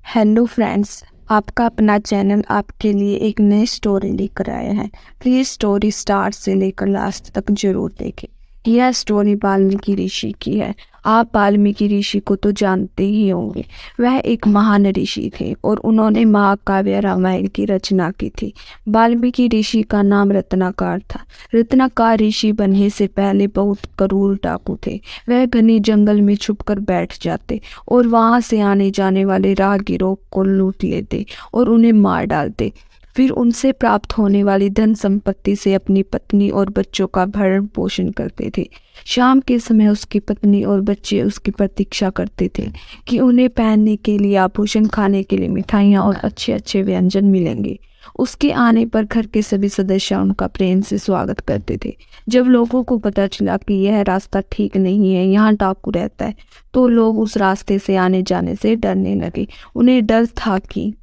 Hello friends, आपका अपना channel आपके लिए एक नई स्टोरी लेकर आया है। प्लीज़ स्टोरी स्टार्ट से लेकर लास्ट तक जरूर देखें। यह स्टोरी वाल्मीकि ऋषि की है। आप वाल्मीकि ऋषि को तो जानते ही होंगे। वह एक महान ऋषि थे और उन्होंने महाकाव्य रामायण की रचना की थी। वाल्मीकि ऋषि का नाम रत्नाकर था। रत्नाकर ऋषि बनने से पहले बहुत क्रूर डाकू थे। वह घने जंगल में छुपकर बैठ जाते और वहां से आने जाने वाले राहगीरों को लूट लेते और उन्हें मार डालते। फिर उनसे प्राप्त होने वाली धन संपत्ति से अपनी पत्नी और बच्चों का भरण पोषण करते थे। शाम के समय उसकी पत्नी और बच्चे उसकी प्रतीक्षा करते थे कि उन्हें पहनने के लिए आभूषण, खाने के लिए मिठाइयाँ और अच्छे अच्छे व्यंजन मिलेंगे। उसके आने पर घर के सभी सदस्य उनका प्रेम से स्वागत करते थे। जब लोगों को पता चला कि यह रास्ता ठीक नहीं है, यहाँ डाकू रहता है, तो लोग उस रास्ते से आने जाने से डरने लगे। उन्हें डर था कि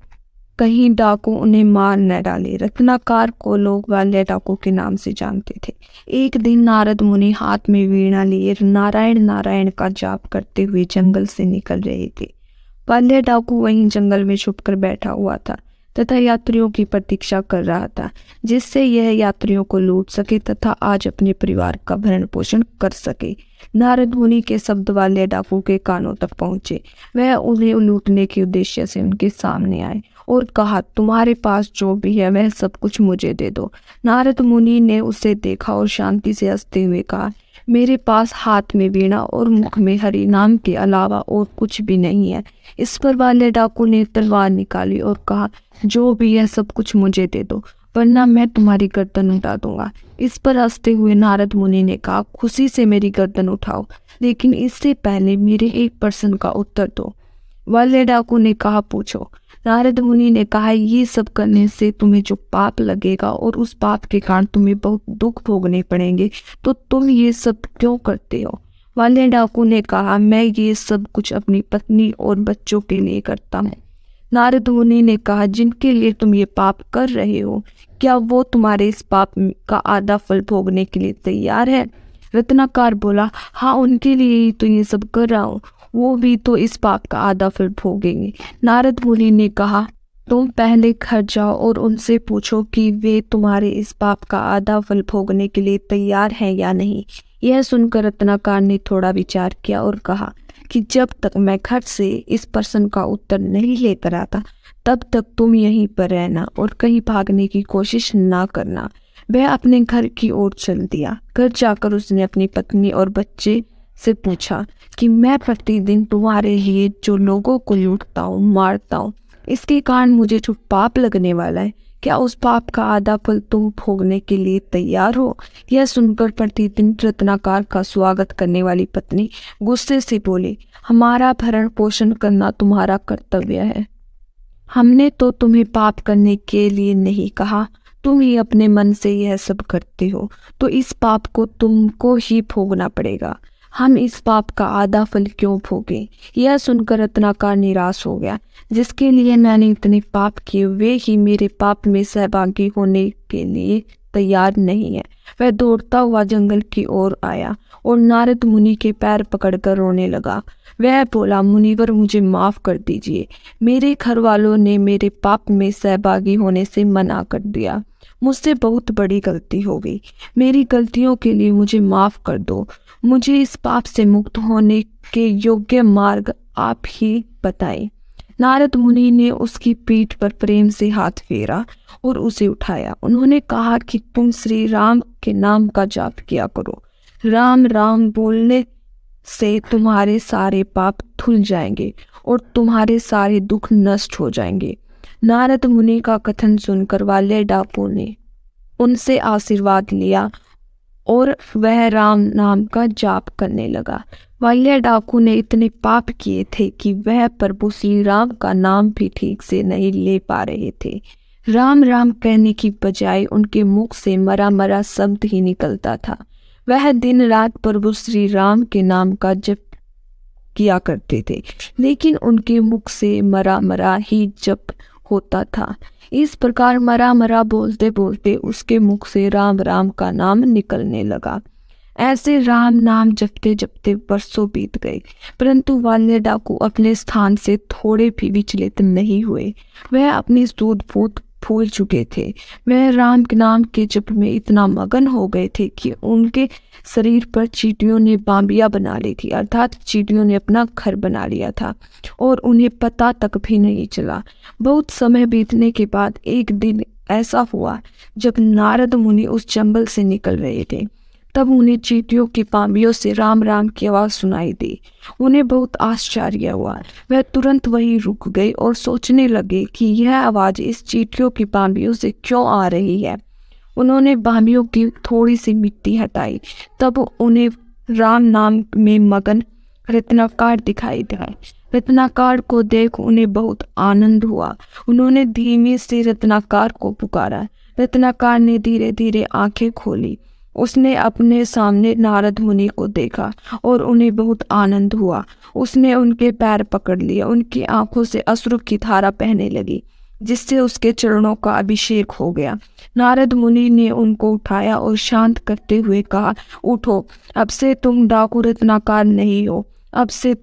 कहीं डाकू उन्हें मार न डाले। रत्नाकर को लोग वाल्य डाकू के नाम से जानते थे। एक दिन नारद मुनि हाथ में वीणा लिए नारायण नारायण का जाप करते हुए जंगल से निकल रहे थे। वाल्य डाकू वहीं जंगल में छुपकर बैठा हुआ था तथा यात्रियों की प्रतीक्षा कर रहा था, जिससे यह यात्रियों को लूट सके तथा आज अपने परिवार का भरण पोषण कर सके। नारद मुनि के शब्द वाले डाकू के कानों तक पहुंचे। वह उन्हें लूटने के उद्देश्य से उनके सामने आए और कहा, तुम्हारे पास जो भी है वह सब कुछ मुझे दे दो। नारद मुनि ने उसे देखा और शांति से हंसते हुए कहा, मेरे पास हाथ में वीणा और मुख में हरि नाम के अलावा और कुछ भी नहीं है। इस पर वाले डाकू ने तलवार निकाली और कहा, जो भी है सब कुछ मुझे दे दो, वरना मैं तुम्हारी गर्दन उठा दूंगा। इस पर हंसते हुए नारद मुनि ने कहा, खुशी से मेरी गर्दन उठाओ, लेकिन इससे पहले मेरे एक प्रश्न का उत्तर दो। वाले डाकू ने कहा, पूछो। नारद मुनि ने कहा, ये सब करने से तुम्हें जो पाप लगेगा और उस पाप के कारण तुम्हें बहुत दुख भोगने पड़ेंगे, तो तुम ये सब क्यों करते हो? वाले डाकू ने कहा, मैं ये सब कुछ अपनी पत्नी और बच्चों के लिए करता हूँ। नारद मुनि ने कहा, जिनके लिए तुम ये पाप कर रहे हो, क्या वो तुम्हारे इस पाप का आधा फल भोगने के लिए तैयार है? रत्नाकर बोला, हाँ, उनके लिए ही तो ये सब कर रहा हूँ, वो भी तो इस पाप का आधा फल भोगेंगे। नारद मुनि ने कहा, तुम पहले घर जाओ और उनसे पूछो कि वे तुम्हारे इस पाप का आधा फल भोगने के लिए तैयार हैं या नहीं। यह सुनकर रत्नाकर ने थोड़ा विचार किया और कहा कि जब तक मैं घर से इस प्रश्न का उत्तर नहीं लेकर आता, तब तक तुम यहीं पर रहना और कहीं भागने की कोशिश ना करना। वह अपने घर की ओर चल दिया। घर जाकर उसने अपनी पत्नी और बच्चे से पूछा कि मैं प्रतिदिन तुम्हारे लिए जो लोगों को लूटता हूँ, मारता हूँ, इसके कारण मुझे जो पाप लगने वाला है, क्या उस पाप का आधा फल तुम भोगने के लिए तैयार हो? यह सुनकर प्रतिदिन रत्नाकर का स्वागत करने वाली पत्नी गुस्से से बोली, हमारा भरण पोषण करना तुम्हारा कर्तव्य है। हमने तो तुम्हें पाप करने के लिए नहीं कहा, तुम ही अपने मन से यह सब करते हो, तो इस पाप को तुमको ही भोगना पड़ेगा। हम इस पाप का आधा फल क्यों भोगें? यह सुनकर रत्नाकर निराश हो गया। जिसके लिए मैंने इतने पाप किए, वे ही मेरे पाप में सहभागी होने के लिए तैयार नहीं है। वह दौड़ता हुआ जंगल की ओर आया और नारद मुनि के पैर पकड़कर रोने लगा। वह बोला, मुनिवर, मुझे माफ कर दीजिए। मेरे घर वालों ने मेरे पाप में सहभागी होने से मना कर दिया। मुझसे बहुत बड़ी गलती हो गई। मेरी गलतियों के लिए मुझे माफ कर दो। मुझे इस पाप से मुक्त होने के योग्य मार्ग आप ही बताएं। नारद मुनि ने उसकी पीठ पर प्रेम से हाथ फेरा और उसे उठाया। उन्होंने कहा कि तुम श्री राम के नाम का जाप किया करो। राम राम बोलने से तुम्हारे सारे पाप धुल जाएंगे और तुम्हारे सारे दुख नष्ट हो जाएंगे। नारद मुनि का कथन सुनकर वाले डाकू ने उनसे आशीर्वाद लिया और वह राम नाम का जाप करने लगा। वाल्य डाकू ने इतने पाप किए थे कि वह प्रभु श्री राम का नाम भी ठीक से नहीं ले पा रहे थे। राम राम कहने की बजाय उनके मुख से मरा मरा शब्द ही निकलता था। वह दिन रात प्रभु श्री राम के नाम का जप किया करते थे, लेकिन उनके मुख से मरा मरा ही जप होता था। इस प्रकार मरा मरा बोलते बोलते उसके मुख से राम राम का नाम निकलने लगा। ऐसे राम नाम जपते जपते वर्षों बीत गए, परंतु वानर डाकू अपने स्थान से थोड़े भी विचलित नहीं हुए। वह अपनी सूझबूझ भूल चुके थे। वह राम के नाम के जप में इतना मगन हो गए थे कि उनके शरीर पर चींटियों ने बांबिया बना ली थी, अर्थात चींटियों ने अपना घर बना लिया था और उन्हें पता तक भी नहीं चला। बहुत समय बीतने के बाद एक दिन ऐसा हुआ जब नारद मुनि उस जंगल से निकल रहे थे, तब उन्हें चींटियों की बांबियों से राम राम की आवाज़ सुनाई दी। उन्हें बहुत आश्चर्य हुआ। वह तुरंत वहीं रुक गए और सोचने लगे कि यह आवाज़ इस चींटियों की बांबियों से क्यों आ रही है। उन्होंने बांबियों की थोड़ी सी मिट्टी हटाई, तब उन्हें राम नाम में मगन रत्नाकर दिखाई दिया। रत्नाकर को देख उन्हें बहुत आनंद हुआ। उन्होंने धीमे से रत्नाकर को पुकारा। रत्नाकर ने धीरे धीरे आंखें खोली। उसने अपने सामने नारद मुनि को देखा और उन्हें बहुत आनंद हुआ। उसने उनके पैर पकड़ लिए। उनकी आंखों से अश्रु की धारा बहने लगी, जिससे उसके चरणों का अभिषेक हो गया। नारद मुनि ने उनको उठाया और शांत करते हुए कहा, उठो, अब से तुम डाकू रत्नाकर नहीं हो। अब से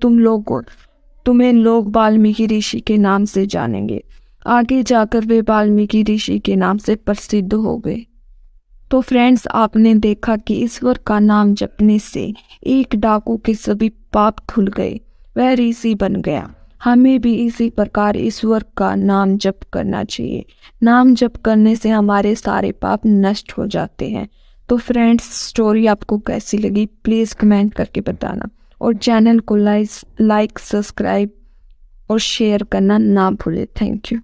तुम्हें लोग वाल्मीकि ऋषि के नाम से जानेंगे। आगे जाकर वे वाल्मीकि ऋषि के नाम से प्रसिद्ध हो गए। तो फ्रेंड्स, आपने देखा कि ईश्वर का नाम जपने से एक डाकू के सभी पाप धुल गए, वह ऋषि बन गया। हमें भी इसी प्रकार ईश्वर का नाम जप करना चाहिए। नाम जप करने से हमारे सारे पाप नष्ट हो जाते हैं। तो फ्रेंड्स, स्टोरी आपको कैसी लगी प्लीज़ कमेंट करके बताना, और चैनल को लाइक, सब्सक्राइब और शेयर करना ना भूलें। Thank you.